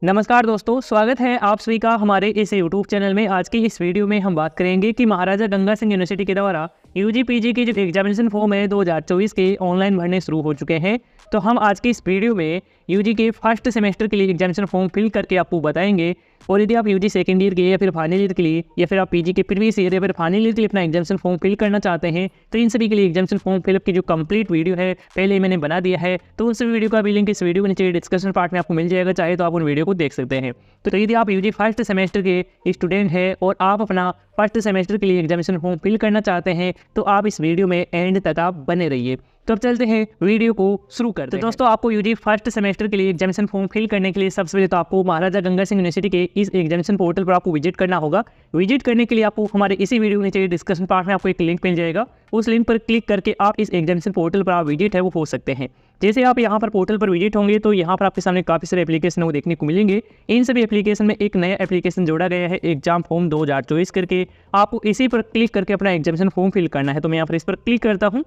नमस्कार दोस्तों, स्वागत है आप सभी का हमारे इस यूट्यूब चैनल में। आज की इस वीडियो में हम बात करेंगे कि महाराजा गंगा सिंह यूनिवर्सिटी के द्वारा यूजी पीजी के जो एग्जामिनेशन फॉर्म है 2024 के ऑनलाइन भरने शुरू हो चुके हैं। तो हम आज की इस वीडियो में यूजी के फर्स्ट सेमेस्टर के लिए एग्जामिनेशन फॉर्म फिल करके आपको बताएंगे। और यदि आप यूजी सेकेंड ईयर के या फिर फाइनल ईयर के लिए या फिर आप पीजी के प्रीवियस ईयर या फिर फाइनल ईयर के लिए अपना एग्जामिनेशन फॉर्म फिल करना चाहते हैं तो इन सभी के लिए एग्जामिनेशन फॉर्म फिलअप की जो कंप्लीट वीडियो है पहले मैंने बना दिया है। तो उस वीडियो का भी लिंक इस वीडियो के नीचे डिस्क्रिप्शन पार्ट में आपको मिल जाएगा, चाहे तो आप उन वीडियो को देख सकते हैं। तो यदि आप यूजी फर्स्ट सेमेस्टर के स्टूडेंट हैं और आप अपना फर्स्ट सेमेस्टर के लिए एग्जामिनेशन फॉर्म फिल करना चाहते हैं तो आप इस वीडियो में एंड तक आप बने रहिए। तो अब चलते हैं वीडियो को शुरू करते हैं। तो दोस्तों, आपको यूजी फर्स्ट सेमेस्टर के लिए एग्जामिनेशन फॉर्म फिल करने के लिए सबसे पहले तो आपको महाराजा गंगा सिंह यूनिवर्सिटी के इस एग्जामिनेशन पोर्टल पर आपको विजिट करना होगा। विजिट करने के लिए आपको हमारे इसी वीडियो के नीचे डिस्क्रिप्शन पार्ट में आपको एक लिंक मिल जाएगा। उस लिंक पर क्लिक करके आप इस एग्जामिनेशन पोर्टल पर आप विजिट है वो हो सकते हैं। जैसे आप यहाँ पर पोर्टल पर विजिट होंगे तो यहाँ पर आपके सामने काफ़ी सारे एप्लीकेशन वो देखने को मिलेंगे। इन सभी एप्लीकेशन में एक नया एप्लीकेशन जोड़ा गया है, एग्जाम फॉर्म 2024 करके। आपको इसी पर क्लिक करके अपना एग्जामिनेशन फॉर्म फिल करना है। तो मैं यहाँ पर इस पर क्लिक करता हूँ।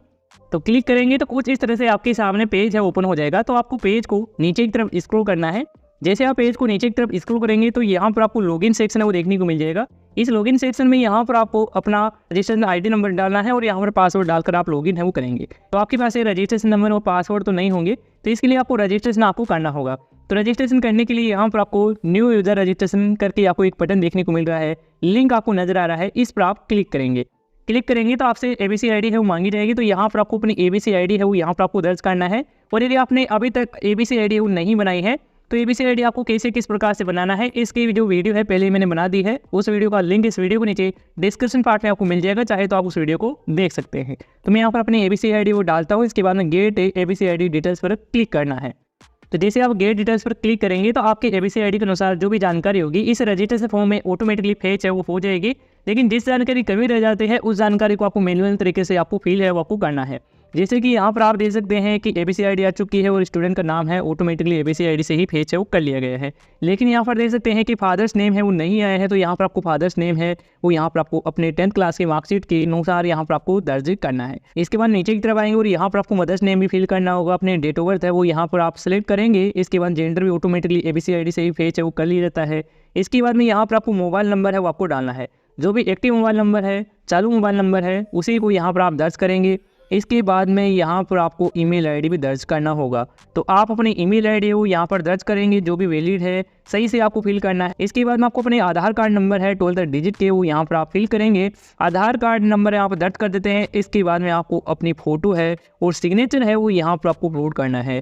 तो क्लिक करेंगे तो कुछ इस तरह से आपके सामने पेज है ओपन हो जाएगा। तो आपको पेज को नीचे की तरफ स्क्रॉल करना है। जैसे आप पेज को नीचे की तरफ स्क्रॉल करेंगे तो यहाँ पर आपको लॉगिन सेक्शन है वो देखने को मिल जाएगा। इस लॉगिन सेक्शन में यहाँ पर आपको अपना रजिस्ट्रेशन आईडी नंबर डालना है और यहाँ पर पासवर्ड डालकर आप लॉगिन है वो करेंगे। तो आपके पास ये रजिस्ट्रेशन नंबर और पासवर्ड तो नहीं होंगे, तो इसके लिए आपको रजिस्ट्रेशन आपको करना होगा। तो रजिस्ट्रेशन करने के लिए यहाँ पर आपको न्यू यूज़र रजिस्ट्रेशन करके आपको एक बटन देखने को मिल रहा है, लिंक आपको नजर आ रहा है, इस पर आप क्लिक करेंगे। क्लिक करेंगे तो आपसे एबीसी आईडी है वो मांगी जाएगी। तो यहाँ पर आपको अपनी एबीसी आईडी है वो यहाँ पर आपको दर्ज करना है। और यदि आपने अभी तक एबीसी आईडी वो नहीं बनाई है तो एबीसी आईडी आपको कैसे किस प्रकार से बनाना है इसकी जो वीडियो है पहले मैंने बना दी है। उस वीडियो का लिंक इस वीडियो के नीचे डिस्क्रिप्शन पार्ट में आपको मिल जाएगा, चाहे तो आप उस वीडियो को देख सकते हैं। तो मैं यहाँ पर अपनी एबीसी आईडी वो डालता हूँ। इसके बाद में गेट एबीसी आईडी डिटेल्स पर क्लिक करना है। तो जैसे आप गेट डिटेल्स पर क्लिक करेंगे तो आपके एबीसी आईडी के अनुसार जो भी जानकारी होगी इस रजिस्ट्रेशन फॉर्म में ऑटोमेटिकली फेच है वो हो जाएगी। लेकिन जिस जानकारी कमी रह जाती है उस जानकारी को आपको मैनुअल तरीके से आपको फिल है वो आपको करना है। जैसे कि यहाँ पर आप देख सकते हैं कि एबीसी आईडी आ चुकी है और स्टूडेंट का नाम है ऑटोमेटिकली एबीसी आईडी से ही फेच है वो कर लिया गया है। लेकिन यहाँ पर देख सकते हैं कि फादर्स नेम है वो नहीं आया है। तो यहाँ पर आपको फादर्स नेम है वो यहाँ पर आपको अपने 10th क्लास के मार्कशीट के अनुसार यहाँ पर आपको दर्ज करना है। इसके बाद नीचे की तरफ आएंगे और यहाँ पर आपको मदर्स नेम भी फिल करना होगा। अपने डेट ऑफ बर्थ है वो यहाँ पर आप सेलेक्ट करेंगे। इसके बाद जेंडर भी ऑटोमेटिकली एबीसी आईडी से ही फेच है वो कर लिया जाता है। इसके बाद में यहाँ पर आपको मोबाइल नंबर है वो आपको डालना है। जो भी एक्टिव मोबाइल नंबर है, चालू मोबाइल नंबर है, उसी को यहाँ पर आप दर्ज करेंगे। इसके बाद में यहाँ पर आपको ईमेल आईडी भी दर्ज करना होगा। तो आप अपनी ईमेल आईडी वो यहाँ पर दर्ज करेंगे, जो भी वैलिड है सही से आपको फिल करना है। इसके बाद में आपको अपने आधार कार्ड नंबर है 12 डिजिट के वो यहाँ पर आप फिल करेंगे। आधार कार्ड नंबर यहाँ पर दर्ज कर देते हैं। इसके बाद में आपको अपनी फ़ोटो है और सिग्नेचर है वो यहाँ पर आपको अपलोड करना है।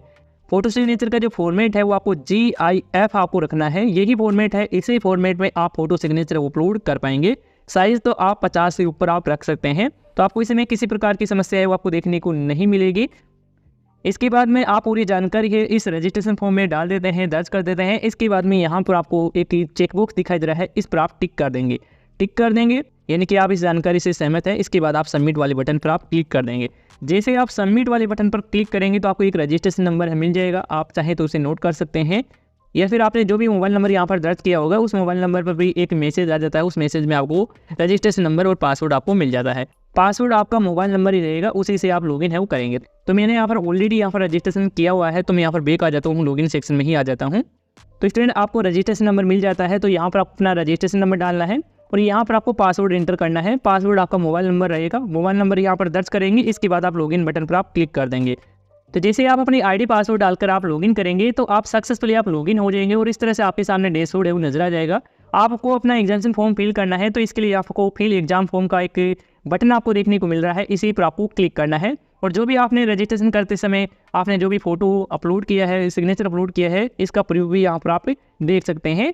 फोटो सिग्नेचर का जो फॉर्मेट है वो आपको GIF आपको रखना है, यही फॉर्मेट है। इसी फॉर्मेट में आप फोटो सिग्नेचर अपलोड कर पाएंगे। साइज़ तो आप 50 से ऊपर आप रख सकते हैं। तो आपको इसमें किसी प्रकार की समस्या है वो आपको देखने को नहीं मिलेगी। इसके बाद में आप पूरी जानकारी है इस रजिस्ट्रेशन फॉर्म में डाल देते हैं, दर्ज कर देते हैं। इसके बाद में यहाँ पर आपको एक चेकबॉक्स दिखाई दे रहा है, इस पर आप टिक कर देंगे। टिक कर देंगे यानी कि आप इस जानकारी से सहमत है। इसके बाद आप सबमिट वाले बटन पर आप क्लिक कर देंगे। जैसे आप सबमिट वाले बटन पर क्लिक करेंगे तो आपको एक रजिस्ट्रेशन नंबर मिल जाएगा। आप चाहे तो उसे नोट कर सकते हैं या फिर आपने जो भी मोबाइल नंबर यहाँ पर दर्ज किया होगा उस मोबाइल नंबर पर भी एक मैसेज आ जाता है। उस मैसेज में आपको रजिस्ट्रेशन नंबर और पासवर्ड आपको मिल जाता है। पासवर्ड आपका मोबाइल नंबर ही रहेगा, उसी से आप लॉगिन है वो करेंगे। तो मैंने यहाँ पर ऑलरेडी यहाँ पर रजिस्ट्रेशन किया हुआ है, तो मैं यहाँ पर बैक आ जाता हूँ, लॉगिन सेक्शन में ही आ जाता हूँ। तो स्टूडेंट आपको रजिस्ट्रेशन नंबर मिल जाता है। तो यहाँ पर अपना रजिस्ट्रेशन नंबर डालना है और यहाँ पर आपको पासवर्ड एंटर करना है। पासवर्ड आपका मोबाइल नंबर रहेगा, मोबाइल नंबर यहाँ पर दर्ज करेंगे। इसके बाद आप लॉगिन बटन पर आप क्लिक कर देंगे। तो जैसे आप अपनी आईडी पासवर्ड डालकर आप लॉगिन करेंगे तो आप सक्सेसफुली आप लॉगिन हो जाएंगे और इस तरह से आपके सामने डैशबोर्ड है वो नजर आ जाएगा। आपको अपना एग्जामिनेशन फॉर्म फिल करना है तो इसके लिए आपको फिल एग्जाम फॉर्म का एक बटन आपको देखने को मिल रहा है, इसी पर आपको क्लिक करना है। और जो भी आपने रजिस्ट्रेशन करते समय आपने जो भी फोटो अपलोड किया है, सिग्नेचर अपलोड किया है, इसका प्रूफ भी यहाँ पर आप देख सकते हैं।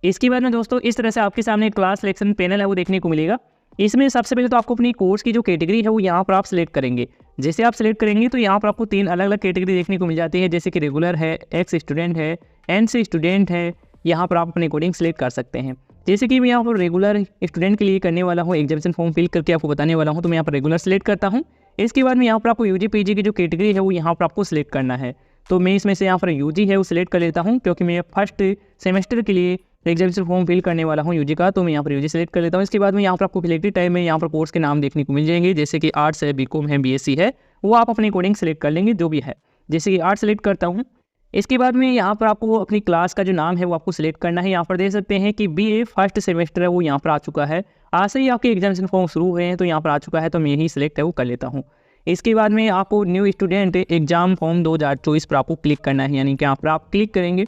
इसके बाद में दोस्तों इस तरह से आपके सामने क्लास सिलेक्शन पैनल है वो देखने को मिलेगा। इसमें सबसे पहले तो आपको अपनी कोर्स की जो कैटेगरी है वो यहाँ पर आप सिलेक्ट करेंगे। जैसे आप सिलेक्ट करेंगे तो यहाँ पर आपको 3 अलग अलग कैटेगरी देखने को मिल जाती है, जैसे कि रेगुलर है, एक्स स्टूडेंट है, NC स्टूडेंट है। यहाँ पर आप अपने कोडिंग सिलेक्ट कर सकते हैं। जैसे कि मैं यहाँ पर रेगुलर स्टूडेंट के लिए करने वाला हूँ, एग्जामिनेशन फॉर्म फिल करके आपको बताने वाला हूँ, तो मैं यहाँ पर रेगुलर सेलेक्ट करता हूँ। इसके बाद में यहाँ पर आपको यूजी पीजी की जो कैटेगरी है वो यहाँ पर आपको सिलेक्ट करना है। तो मैं इसमें से यहाँ पर यूजी है वो सिलेक्ट कर लेता हूँ, क्योंकि मैं फर्स्ट सेमेस्टर के लिए एग्जामिनेशन फॉर्म फिल करने वाला हूँ यूजी का, तो मैं यहाँ पर यूजी सेलेक्ट कर लेता हूँ। इसके बाद में यहाँ पर आपको सिलेक्टेड टाइम में यहाँ पर कोर्स के नाम देखने को मिल जाएंगे, जैसे कि आर्ट्स है, बीकॉम है, BSc है, वो आप अपनी कोडिंग सेलेक्ट कर लेंगे जो भी है। जैसे कि आर्ट्स सेलेक्ट करता हूँ। इसके बाद में यहाँ पर आपको अपनी क्लास का जो नाम है वो आपको सिलेक्ट करना है। यहाँ पर देख सकते हैं कि BA फर्स्ट सेमेस्टर है वो यहाँ पर आ चुका है। आज से ही आपके एग्जामिनेशन फॉर्म शुरू हुए हैं तो यहाँ पर आ चुका है, तो मैं यही सिलेक्ट है वो कर लेता हूँ। इसके बाद में आपको न्यू स्टूडेंट एग्जाम फॉर्म 2024 पर आपको क्लिक करना है, यानी कि यहाँ पर आप क्लिक करेंगे।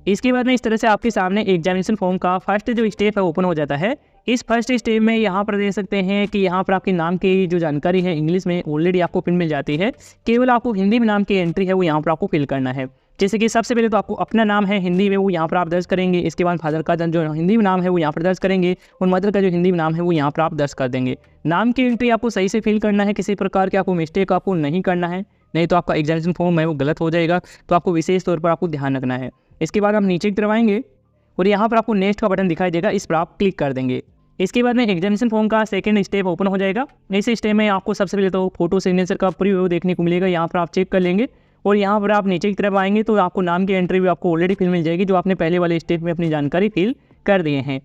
इसके बाद में इस तरह से आपके सामने एग्जामिनेशन फॉर्म का फर्स्ट जो स्टेप है ओपन हो जाता है। इस फर्स्ट स्टेप में यहाँ पर देख सकते हैं कि यहाँ पर आपके नाम की जो जानकारी है इंग्लिश में ऑलरेडी आपको पिन मिल जाती है, केवल आपको हिंदी में नाम की एंट्री है वो यहाँ पर आपको फिल करना है। जैसे कि सबसे पहले तो आपको अपना नाम है हिंदी में वो यहाँ पर आप दर्ज करेंगे। इसके बाद फादर का जो हिंदी में नाम है वो यहाँ पर दर्ज करेंगे और मदर का जो हिंदी में नाम है वो यहाँ पर आप दर्ज कर देंगे। नाम की एंट्री आपको सही से फिल करना है, किसी प्रकार के आपको मिस्टेक आपको नहीं करना है, नहीं तो आपका एग्जामिनेशन फॉर्म है वो गलत हो जाएगा। तो आपको विशेष तौर पर आपको ध्यान रखना है। इसके बाद आप नीचे की तरफ आएंगे और यहाँ पर आपको नेक्स्ट का बटन दिखाई देगा, इस पर आप क्लिक कर देंगे। इसके बाद में एग्जामिनेशन फॉर्म का सेकंड स्टेप ओपन हो जाएगा। इस स्टेप में आपको सबसे पहले तो फोटो सिग्नेचर का प्रीव्यू देखने को मिलेगा, यहाँ पर आप चेक कर लेंगे और यहाँ पर आप नीचे की तरफ आएंगे तो आपको नाम की एंट्री भी आपको ऑलरेडी फिल मिल जाएगी, जो आपने पहले वाले स्टेप में अपनी जानकारी फिल कर दिए हैं।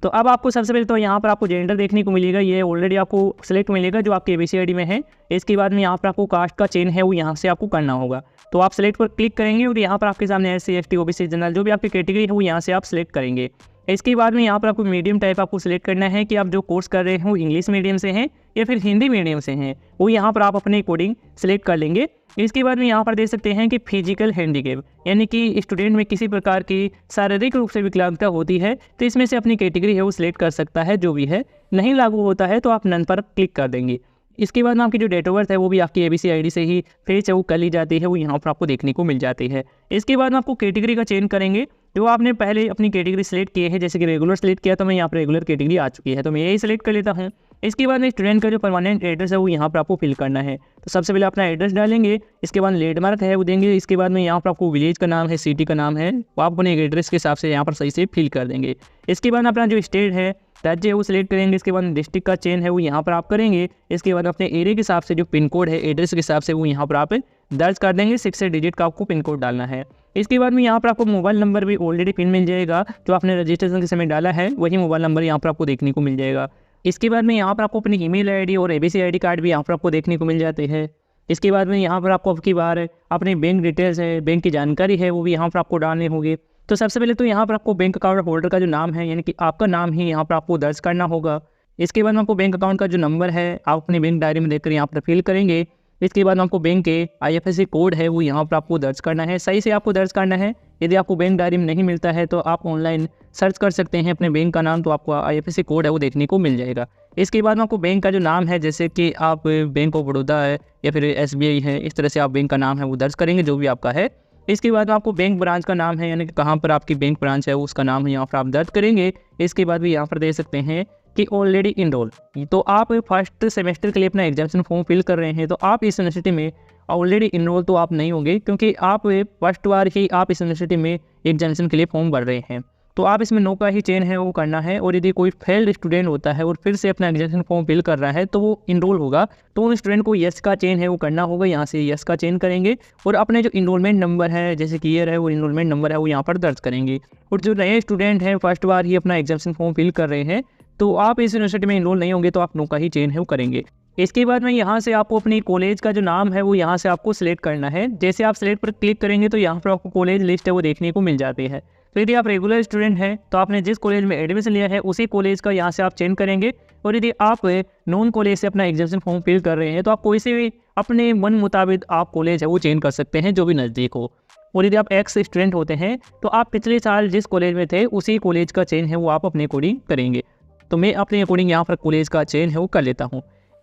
तो अब आपको सबसे पहले तो यहाँ पर आपको जेंडर देखने को मिलेगा, ये ऑलरेडी आपको सिलेक्ट मिलेगा जो आपके ABCD में है। इसके बाद में यहाँ पर आपको कास्ट का चेंज है वो यहाँ से आपको करना होगा, तो आप सिलेक्ट पर क्लिक करेंगे और यहाँ पर आपके सामने SC ST OBC जनरल जो भी आपकी कैटेगरी है वो यहाँ से आप सिलेक्ट करेंगे। इसके बाद में यहाँ पर आपको मीडियम टाइप आपको सिलेक्ट करना है कि आप जो कोर्स कर रहे हो इंग्लिश मीडियम से हैं या फिर हिंदी मीडियम से हैं, वो यहाँ पर आप अपने अकॉर्डिंग सिलेक्ट कर लेंगे। इसके बाद में यहाँ पर देख सकते हैं कि फिजिकल हैंडीकैप, यानी कि स्टूडेंट में किसी प्रकार की शारीरिक रूप से विकलांगता होती है तो इसमें से अपनी कैटेगरी है वो सिलेक्ट कर सकता है, जो भी है। नहीं लागू होता है तो आप नन पर क्लिक कर देंगे। इसके बाद में आपकी जो डेट ऑफ बर्थ है वो भी आपकी ABCD से ही फेच है वो कर ली जाती है, वो यहाँ पर आपको देखने को मिल जाती है। इसके बाद में आपको कैटेगरी का चेंज करेंगे, जो आपने पहले अपनी कैटेगरी सेलेक्ट किए हैं, जैसे कि रेगुलर सेलेक्ट किया तो मैं यहाँ पर रेगुलर कैटेगरी आ चुकी है तो मैं यही सेलेक्ट कर लेता हूँ। इसके बाद में स्टूडेंट का जो परमानेंट एड्रेस है वो यहाँ पर आपको फिल करना है। तो सबसे पहले अपना एड्रेस डालेंगे, इसके बाद लैंडमार्क है वो देंगे। इसके बाद में यहाँ पर आपको विलेज का नाम है, सिटी का नाम है, वो आप अपने एड्रेस के हिसाब से यहाँ पर सही से फिल कर देंगे। इसके बाद अपना जो स्टेट है राज्य है वो सिलेक्ट करेंगे। इसके बाद डिस्ट्रिक्ट का चेंज है वो यहाँ पर आप करेंगे। इसके बाद अपने एरिया के हिसाब से जो पिन कोड है एड्रेस के हिसाब से वो यहाँ पर आप दर्ज कर देंगे। 6 डिजिट का आपको पिन कोड डालना है। इसके बाद में यहाँ पर आपको मोबाइल नंबर भी ऑलरेडी पिन मिल जाएगा, जो आपने रजिस्ट्रेशन के समय डाला है वही मोबाइल नंबर यहाँ पर आपको देखने को मिल जाएगा। इसके बाद में यहाँ पर आपको अपनी ईमेल ID और ABCD कार्ड भी यहाँ पर आपको देखने को मिल जाते हैं। इसके बाद में यहाँ पर आपको अब की बार अपने बैंक डिटेल्स है, बैंक की जानकारी है वो भी यहाँ पर आपको डालने होंगे। तो सबसे पहले तो यहाँ पर आपको बैंक अकाउंट होल्डर का जो नाम है, यानी कि आपका नाम ही यहाँ पर आपको दर्ज करना होगा। इसके बाद में आपको बैंक अकाउंट का जो नंबर है आप अपनी बैंक डायरी में देखकर यहाँ पर फिल करेंगे। इसके बाद आपको बैंक के IFSC कोड है वो यहाँ पर आपको दर्ज करना है, सही से आपको दर्ज करना है। यदि आपको बैंक डायरी में नहीं मिलता है तो आप ऑनलाइन सर्च कर सकते हैं अपने बैंक का नाम, तो आपको IFSC कोड है वो देखने को मिल जाएगा। इसके बाद में आपको बैंक का जो नाम है, जैसे कि आप बैंक ऑफ बड़ौदा है या फिर SBI है, इस तरह से आप बैंक का नाम है वो दर्ज करेंगे जो भी आपका है। इसके बाद आपको बैंक ब्रांच का नाम है, यानी कि कहाँ पर आपकी बैंक ब्रांच है उसका नाम है यहाँ पर आप दर्ज करेंगे। इसके बाद भी यहाँ पर दे सकते हैं कि ऑलरेडी इनरोल, तो आप फर्स्ट सेमेस्टर के लिए अपना एग्जामिनेशन फॉर्म फिल कर रहे हैं तो आप इस यूनिवर्सिटी में ऑलरेडी इनरोल तो आप नहीं होंगे, क्योंकि आप फर्स्ट बार ही आप इस यूनिवर्सिटी में एग्जामिनेशन के लिए फॉर्म भर रहे हैं। तो आप इसमें नो का ही चेंज है वो करना है। और यदि कोई फेल्ड स्टूडेंट होता है और फिर से अपना एग्जामिनेशन फॉर्म फिल कर रहा है तो वो इनरोल होगा, तो उन स्टूडेंट को यस का चेंज है वो करना होगा। यहाँ से यस का चेंज करेंगे और अपने जो इनरोलमेंट नंबर है, जैसे कि ईयर है वो इनरोलमेंट नंबर है वो यहाँ पर दर्ज करेंगे। और जो नए स्टूडेंट हैं फर्स्ट बार ही अपना एग्जामिनेशन फॉर्म फिल कर रहे हैं तो आप इस यूनिवर्सिटी में इनरोल नहीं होंगे, तो आप नो का ही चेंज है वो करेंगे। इसके बाद में यहाँ से आपको अपनी कॉलेज का जो नाम है वो यहाँ से आपको सिलेक्ट करना है। जैसे आप सिलेक्ट पर क्लिक करेंगे तो यहाँ पर आपको कॉलेज लिस्ट है वो देखने को मिल जाती है। तो यदि आप रेगुलर स्टूडेंट हैं तो आपने जिस कॉलेज में एडमिशन लिया है उसी कॉलेज का यहाँ से आप चेंज करेंगे। और यदि आप नॉन कॉलेज से अपना एग्जामिनेशन फॉर्म फिल कर रहे हैं तो आप कोई से भी अपने मन मुताबिक आप कॉलेज है वो चेंज कर सकते हैं जो भी नज़दीक हो। और यदि आप एक्स स्टूडेंट होते हैं तो आप पिछले साल जिस कॉलेज में थे उसी कॉलेज का चेंज है वो आप अपने अकॉर्डिंग करेंगे। तो मैं अपने अकॉर्डिंग यहाँ पर कॉलेज का चेंज है वो कर लेता हूँ।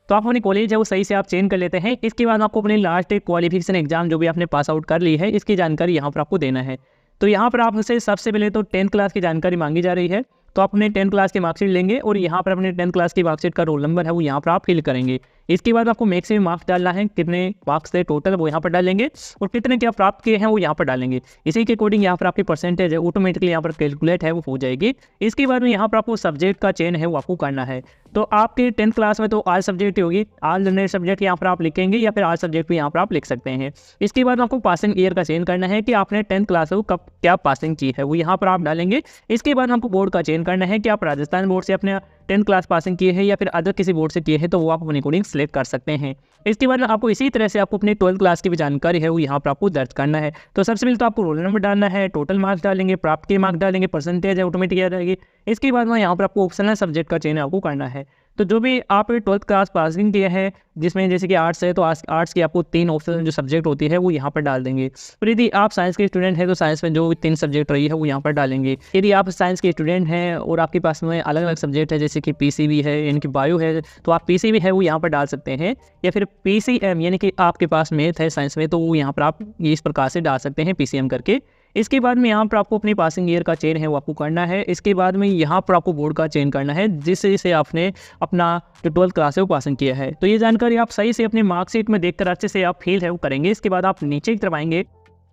तो आप अपनी कॉलेज है वो सही से आप चेंज कर लेते हैं। इसके बाद आपको अपने लास्ट क्वालिफिकेशन एग्जाम जो भी आपने पास आउट कर ली है इसकी जानकारी यहाँ पर आपको देना है। तो यहाँ पर आपसे सबसे पहले तो 10th क्लास की जानकारी मांगी जा रही है, तो आप अपने 10th क्लास की मार्कशीट लेंगे और यहाँ पर अपने 10th क्लास की मार्कशीट का रोल नंबर है वो यहाँ पर आप फिल करेंगे। इसके बाद आपको मैक्सिमम मार्क्स डालना है, कितने मार्क्स थे टोटल वो यहाँ पर डालेंगे और कितने क्या प्राप्त किए हैं वो यहाँ पर डालेंगे। इसी के अकॉर्डिंग यहाँ पर आपकी परसेंटेज है ऑटोमेटिकली यहाँ पर कैलकुलेट है वो हो जाएगी। इसके बाद में यहाँ पर आपको सब्जेक्ट का चयन है वो आपको करना है। तो आपके 10th क्लास में तो आल सब्जेक्ट ही होगी, आल जनरल सब्जेक्ट यहाँ पर आप लिखेंगे या फिर आल सब्जेक्ट भी यहाँ पर आप लिख सकते हैं। इसके बाद आपको पासिंग ईयर का चयन करना है कि आपने 10th क्लास को कब क्या पासिंग की है वो यहाँ पर आप डालेंगे। इसके बाद आपको बोर्ड का चयन करना है कि आप राजस्थान बोर्ड से अपने 10th क्लास पासिंग किए हैं या फिर अदर किसी बोर्ड से किए हैं तो वो आप अपनी कोडिंग सेलेक्ट कर सकते हैं। इसके बाद में आपको इसी तरह से आपको अपने 12th क्लास की भी जानकारी है वो यहाँ पर आपको दर्ज करना है। तो सबसे पहले तो आपको रोल नंबर डालना है, टोटल मार्क्स डालेंगे, प्राप्त के मार्क्स डालेंगे, परसेंटेज है ऑटोमेटिक आ जाएगी। इसके बाद में यहाँ पर आपको ऑप्शनल सब्जेक्ट का चयन आपको करना है। तो जो भी आप 12th क्लास पासिंग किया है जिसमें जैसे कि आर्ट्स है तो आर्ट्स की आपको 3 ऑप्शन जो सब्जेक्ट होती है वो यहाँ पर डाल देंगे। और यदि आप साइंस के स्टूडेंट हैं तो साइंस में जो 3 सब्जेक्ट रही है वो यहाँ पर डालेंगे। यदि आप साइंस के स्टूडेंट हैं और आपके पास में अलग अलग सब्जेक्ट है जैसे कि पीसीबी है यानी कि बायो है तो आप पीसीबी है वो यहाँ पर डाल सकते हैं, या फिर पीसीएम यानी कि आपके पास मैथ है साइंस में तो वो यहाँ पर आप इस प्रकार से डाल सकते हैं पीसीएम करके। इसके बाद में यहाँ पर आपको अपनी पासिंग ईयर का चयन है वो आपको करना है। इसके बाद में यहाँ पर आपको बोर्ड का चयन करना है जिससे आपने अपना जो 12th क्लास है वो पासिंग किया है। तो ये जानकारी आप सही से अपने मार्कशीट में देखकर अच्छे से आप फील है वो करेंगे। इसके बाद आप नीचे की तरफ आएंगे।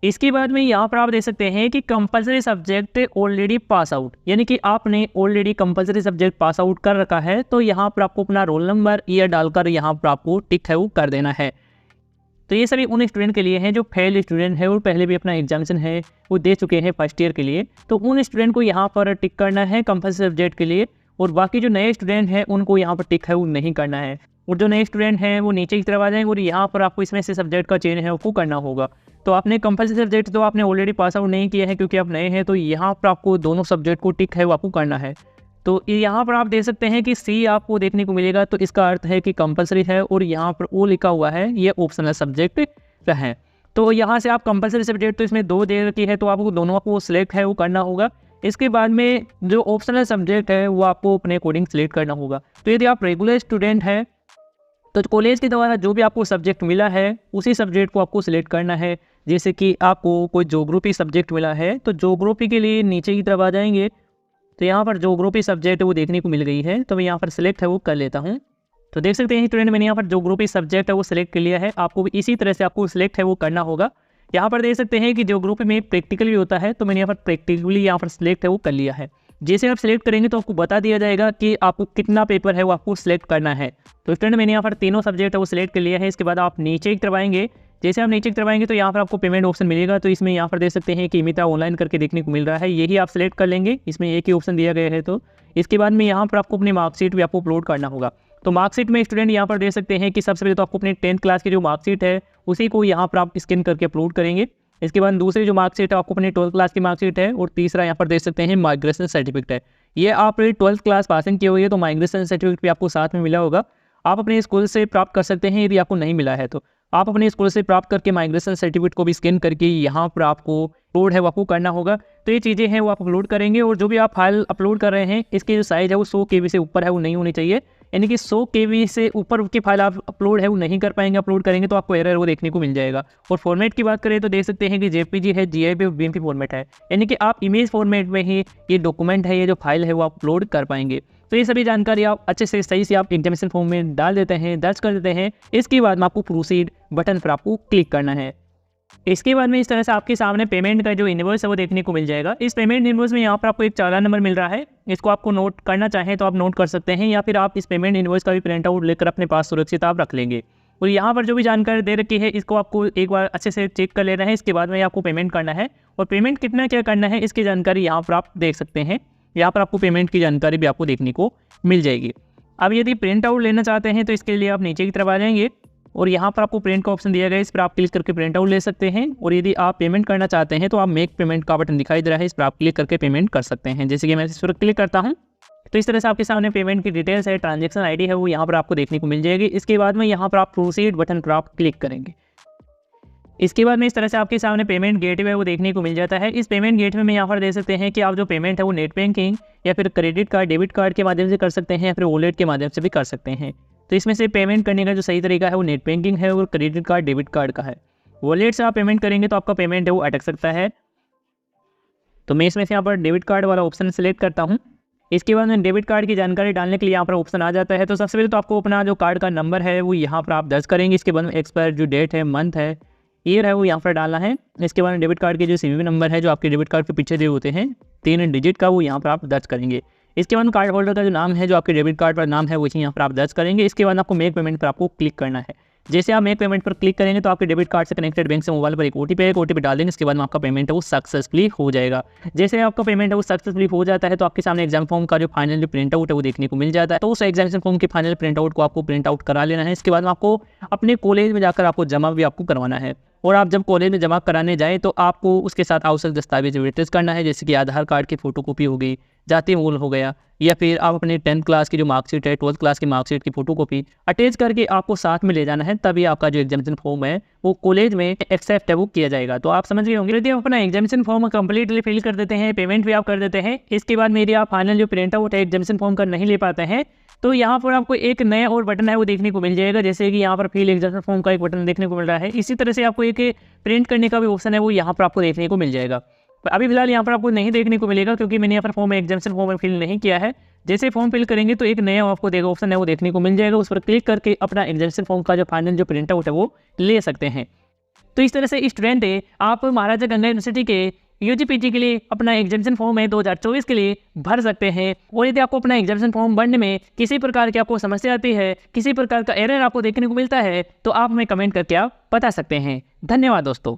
इसके बाद में यहाँ पर आप देख सकते हैं कि compulsory subject already pass out, यानी कि आपने already compulsory subject pass out कर रखा है तो यहाँ पर आपको अपना रोल नंबर ईयर डालकर यहाँ पर आपको टिक है वो कर देना है। तो ये सभी उन स्टूडेंट के लिए हैं जो फेल स्टूडेंट है और पहले भी अपना एग्जामिनेशन है वो दे चुके हैं फर्स्ट ईयर के लिए। तो उन स्टूडेंट को यहाँ पर टिक करना है कंपलसरी सब्जेक्ट के लिए, और बाकी जो नए स्टूडेंट हैं उनको यहाँ पर टिक है वो नहीं करना है। और जो नए स्टूडेंट हैं वो नीचे की तरफ आ जाएंगे और यहाँ पर आपको इसमें से सब्जेक्ट का चयन है वो करना होगा। तो आपने कंपलसरी सब्जेक्ट तो आपने ऑलरेडी पास आउट नहीं किया है क्योंकि आप नए हैं, तो यहाँ पर आपको दोनों सब्जेक्ट को टिक है वो आपको करना है। तो यहाँ पर आप देख सकते हैं कि सी आपको देखने को मिलेगा, तो इसका अर्थ है कि कंपलसरी है, और यहाँ पर ओ लिखा हुआ है ये ऑप्शनल सब्जेक्ट है। तो यहाँ से आप कंपलसरी सब्जेक्ट तो इसमें 2 दे रखी है तो आपको दोनों को सिलेक्ट है वो करना होगा। इसके बाद में जो ऑप्शनल सब्जेक्ट है वो आपको अपने अकॉर्डिंग सिलेक्ट करना होगा। तो यदि आप रेगुलर स्टूडेंट हैं तो कॉलेज के द्वारा जो भी आपको सब्जेक्ट मिला है उसी सब्जेक्ट को आपको सिलेक्ट करना है। जैसे कि आपको कोई ज्योग्राफी सब्जेक्ट मिला है तो ज्योग्राफी के लिए नीचे की तरफ आ जाएंगे। तो यहाँ पर ज्योग्राफी सब्जेक्ट वो देखने को मिल गई है तो मैं यहाँ पर सिलेक्ट है वो कर लेता हूँ। तो देख सकते हैं स्टूडेंट मैंने यहाँ पर ज्योग्राफी सब्जेक्ट है वो सिलेक्ट कर लिया है। आपको भी इसी तरह से आपको सिलेक्ट है वो करना होगा। यहाँ पर देख सकते हैं कि ज्योग्राफी में प्रैक्टिकल भी होता है तो मैंने यहाँ पर प्रैक्टिकली यहाँ पर सिलेक्ट है वो कर लिया है। जैसे आप सिलेक्ट करेंगे तो आपको बता दिया जाएगा कि आपको कितना पेपर है वो आपको सिलेक्ट करना है। तो स्टूडेंट मैंने यहाँ पर तीनों सब्जेक्ट है वो सिलेक्ट कर लिया है। इसके बाद आप नीचे की तरफ आएंगे। जैसे आप नीचे की तरफ आएंगे तो यहाँ पर आपको पेमेंट ऑप्शन मिलेगा। तो इसमें यहाँ पर देख सकते हैं कि इमिता ऑनलाइन करके देखने को मिल रहा है, यही आप सिलेक्ट कर लेंगे। इसमें एक ही ऑप्शन दिया गया है। तो इसके बाद में यहाँ पर आपको अपनी मार्कशीट भी आपको अपलोड करना होगा। तो मार्कशीट में स्टूडेंट यहाँ पर देख सकते हैं कि सबसे पहले तो आपको अपने 10th क्लास की जो मार्कशीट है उसी को यहाँ पर आप स्कैन करके अपलोड करेंगे। इसके बाद दूसरी जो मार्कशीट है आपको अपने 12th क्लास की मार्कशीट है, और तीसरा यहाँ पर देख सकते हैं माइग्रेशन सर्टिफिकेट है। ये आप 12th क्लास पासिंग की हुई है तो माइग्रेशन सर्टिफिकेट भी आपको साथ में मिला होगा। आप अपने स्कूल से प्राप्त कर सकते हैं। यदि आपको नहीं मिला है तो आप अपने स्कूल से प्राप्त करके माइग्रेशन सर्टिफिकेट को भी स्कैन करके यहाँ पर आपको अपलोड है वो आपको करना होगा। तो ये चीज़ें हैं वो आप अपलोड करेंगे। और जो भी आप फाइल अपलोड कर रहे हैं इसकी जो साइज़ है वो 100 KB से ऊपर है वो नहीं होनी चाहिए, यानी कि 100 KB से ऊपर की फाइल आप अपलोड है वो नहीं कर पाएंगे। अपलोड करेंगे तो आपको एरर वो देखने को मिल जाएगा। और फॉर्मेट की बात करें तो देख सकते हैं कि JPG है, GIF और BMP फॉर्मेट है, यानी कि आप इमेज फॉर्मेट में ही ये डॉक्यूमेंट है, ये जो फाइल है वो आप अपलोड कर पाएंगे। तो ये सभी जानकारी आप अच्छे से सही से आप एग्जामिनेशन फॉर्म में डाल देते हैं, दर्ज कर देते हैं। इसके बाद में आपको प्रोसीड बटन पर आपको क्लिक करना है। इसके बाद में इस तरह से आपके सामने पेमेंट का जो इनवॉइस है वो देखने को मिल जाएगा। इस पेमेंट इनवॉइस में यहाँ पर आपको एक चालान नंबर मिल रहा है, इसको आपको नोट करना चाहें तो आप नोट कर सकते हैं, या फिर आप इस पेमेंट इनवॉइस का भी प्रिंट आउट लेकर अपने पास सुरक्षित आप रख लेंगे। और यहाँ पर जो भी जानकारी दे रखी है इसको आपको एक बार अच्छे से चेक कर लेना है। इसके बाद में आपको पेमेंट करना है, और पेमेंट कितना क्या करना है इसकी जानकारी यहाँ पर आप देख सकते हैं। यहाँ पर आपको पेमेंट की जानकारी भी आपको देखने को मिल जाएगी। अब यदि प्रिंट आउट लेना चाहते हैं तो इसके लिए आप नीचे की तरफ आ जाएंगे, और यहाँ पर आपको प्रिंट का ऑप्शन दिया गया है, इस पर आप क्लिक करके प्रिंट आउट ले सकते हैं। और यदि आप पेमेंट करना चाहते हैं तो आप मेक पेमेंट का बटन दिखाई दे रहा है, इस पर आप क्लिक करके पेमेंट कर सकते हैं। जैसे कि मैं इस पर क्लिक करता हूँ तो इस तरह से आपके सामने पेमेंट की डिटेल्स है, ट्रांजैक्शन आईडी है वो यहाँ पर आपको देखने को मिल जाएगी। इसके बाद में यहाँ पर आप प्रोसीड बटन पर आप क्लिक करेंगे। इसके बाद में इस तरह से आपके सामने पेमेंट गेटवे वो देखने को मिल जाता है। इस पेमेंट गेटवे में यहाँ पर देख सकते हैं कि आप जो पेमेंट है वो नेट बैंकिंग या फिर क्रेडिट कार्ड, डेबिट कार्ड के माध्यम से कर सकते हैं, या फिर वॉलेट के माध्यम से भी कर सकते हैं। तो इसमें से पेमेंट करने का जो सही तरीका है वो नेट बैंकिंग है और क्रेडिट कार्ड, डेबिट कार्ड का है। वॉलेट से आप पेमेंट करेंगे तो आपका पेमेंट है वो अटक सकता है। तो मैं इसमें से यहाँ पर डेबिट कार्ड वाला ऑप्शन सेलेक्ट करता हूँ। इसके बाद में डेबिट कार्ड की जानकारी डालने के लिए यहाँ पर ऑप्शन आ जाता है। तो सबसे पहले तो आपको अपना जो कार्ड का नंबर है वो यहाँ पर आप दर्ज करेंगे। इसके बाद में एक्सपायर जो डेट है, मंथ है, ईयर है वो यहाँ पर डालना है। इसके बाद में डेबिट कार्ड के जो CVV नंबर है जो आपके डेबिट कार्ड के पीछे दिए होते हैं 3 डिजिट का, वो यहाँ पर आप दर्ज करेंगे। इसके बाद कार्ड होल्डर का जो नाम है जो आपके डेबिट कार्ड पर नाम है वो यहाँ पर आप दर्ज करेंगे। इसके बाद आपको मेक पेमेंट पर आपको क्लिक करना है। जैसे आप मेक पेमेंट पर क्लिक करेंगे तो आपके डेबिट कार्ड से कनेक्टेड बैंक से मोबाइल पर एक ओटीपी आएगा, ओटीपी डाल देंगे, इसके बाद में आपका पेमेंट है वो सक्सेसफुली हो जाएगा। जैसे आपका पेमेंट है वो सक्सेसफुली हो जाता है तो आपके सामने एग्जाम फॉर्म का जो फाइनल जो प्रिंट आउट है वो देखने को मिल जाता है। तो उस एग्जामिनेशन फॉर्म के फाइनल प्रिंट आउट को आपको प्रिंट आउट करा लेना है। इसके बाद में आपको अपने कॉलेज में जाकर आपको जमा भी आपको करवाना है। और आप जब कॉलेज में जमा कराने जाएँ तो आपको उसके साथ आवश्यक दस्तावेज अटैच करना है, जैसे कि आधार कार्ड की फोटोकॉपी हो गई, जाति मूल हो गया, या फिर आप अपने 10th क्लास की जो मार्कशीट है, 12th क्लास की मार्कशीट की फोटोकॉपी अटैच करके आपको साथ में ले जाना है। तभी आपका जो एग्जामिनेशन फॉर्म है वो कॉलेज में एक्सेप्ट है वो किया जाएगा। तो आप समझ गए होंगे। यदि आप अपना एग्जामिनेशन फॉर्म कंप्लीटली फिल कर देते हैं, पेमेंट भी आप कर देते हैं, इसके बाद मेरी आप फाइनल जो प्रिंट आउट है एग्जामिनेशन फॉर्म का नहीं ले पाते हैं, तो यहाँ पर आपको एक नया और बटन है वो देखने को मिल जाएगा। जैसे कि यहाँ पर फिल एग्जामिनेशन फॉर्म का एक बटन देखने को मिल रहा है, इसी तरह से आपको एक प्रिंट करने का भी ऑप्शन है वो यहाँ पर आपको देखने को मिल जाएगा। अभी फिलहाल यहाँ पर आपको नहीं देखने को मिलेगा क्योंकि मैंने यहाँ पर फॉर्म एग्जामिनेशन फॉर्म फिल नहीं किया है। जैसे फॉर्म फिल करेंगे तो एक नया आपको देखो ऑप्शन है वो देखने को मिल जाएगा, उस पर क्लिक करके अपना एग्जामिनेशन फॉर्म का जो फाइनल जो प्रिंट आउट है वो ले सकते हैं। तो इस तरह से स्टूडेंट है आप महाराजा गंगा यूनिवर्सिटी के यूजीपीजी के लिए अपना एग्जामिनेशन फॉर्म है 2024 के लिए भर सकते हैं। और यदि आपको अपना एग्जामिनेशन फॉर्म भरने में किसी प्रकार की आपको समस्या आती है, किसी प्रकार का एरर आपको देखने को मिलता है, तो आप हमें कमेंट करके आप बता सकते हैं। धन्यवाद दोस्तों।